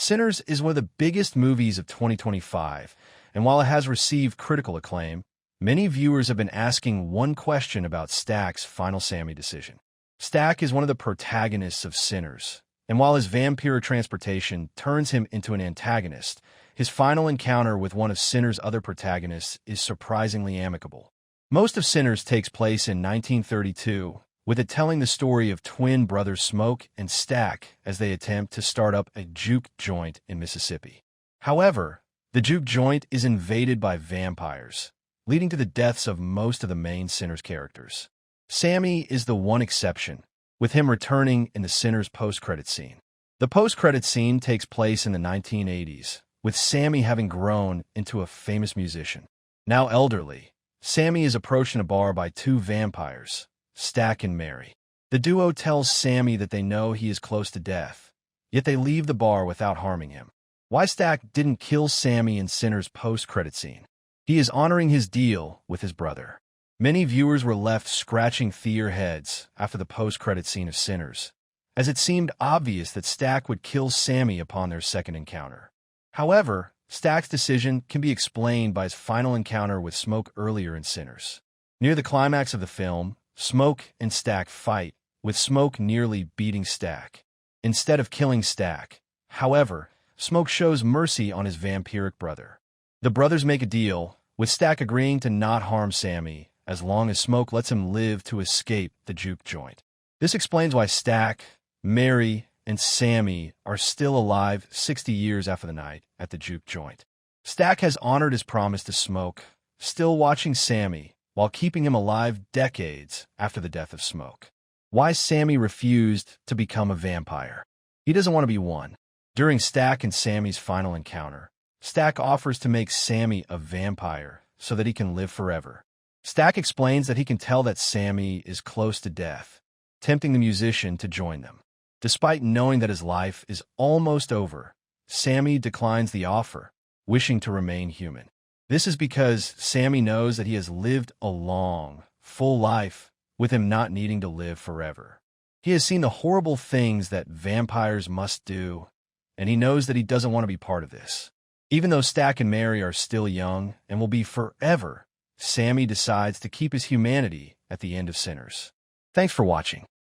Sinners is one of the biggest movies of 2025, and while it has received critical acclaim, many viewers have been asking one question about Stack's final Sammie decision. Stack is one of the protagonists of Sinners, and while his vampire transportation turns him into an antagonist, his final encounter with one of Sinners' other protagonists is surprisingly amicable. Most of Sinners takes place in 1932, with it telling the story of twin brothers Smoke and Stack as they attempt to start up a juke joint in Mississippi. However, the juke joint is invaded by vampires, leading to the deaths of most of the main Sinners characters. Sammie is the one exception, with him returning in the Sinners post-credit scene. The post-credit scene takes place in the 1980s, with Sammie having grown into a famous musician. Now elderly, Sammie is approached in a bar by two vampires, Stack and Mary. The duo tells Sammie that they know he is close to death, yet they leave the bar without harming him. Why Stack didn't kill Sammie in Sinners' post-credit scene? He is honoring his deal with his brother. Many viewers were left scratching their heads after the post-credit scene of Sinners, as it seemed obvious that Stack would kill Sammie upon their second encounter. However, Stack's decision can be explained by his final encounter with Smoke earlier in Sinners. Near the climax of the film, Smoke and Stack fight, with Smoke nearly beating Stack. Instead of killing Stack, however, Smoke shows mercy on his vampiric brother. The brothers make a deal, with Stack agreeing to not harm Sammie as long as Smoke lets him live to escape the juke joint. This explains why Stack, Mary, and Sammie are still alive 60 years after the night at the juke joint. Stack has honored his promise to Smoke, still watching Sammie, while keeping him alive decades after the death of Smoke. Why Sammie refused to become a vampire? He doesn't want to be one. During Stack and Sammie's final encounter, Stack offers to make Sammie a vampire so that he can live forever. Stack explains that he can tell that Sammie is close to death, tempting the musician to join them. Despite knowing that his life is almost over, Sammie declines the offer, wishing to remain human. This is because Sammie knows that he has lived a long, full life, with him not needing to live forever. He has seen the horrible things that vampires must do, and he knows that he doesn't want to be part of this. Even though Stack and Mary are still young and will be forever, Sammie decides to keep his humanity at the end of Sinners. Thanks for watching.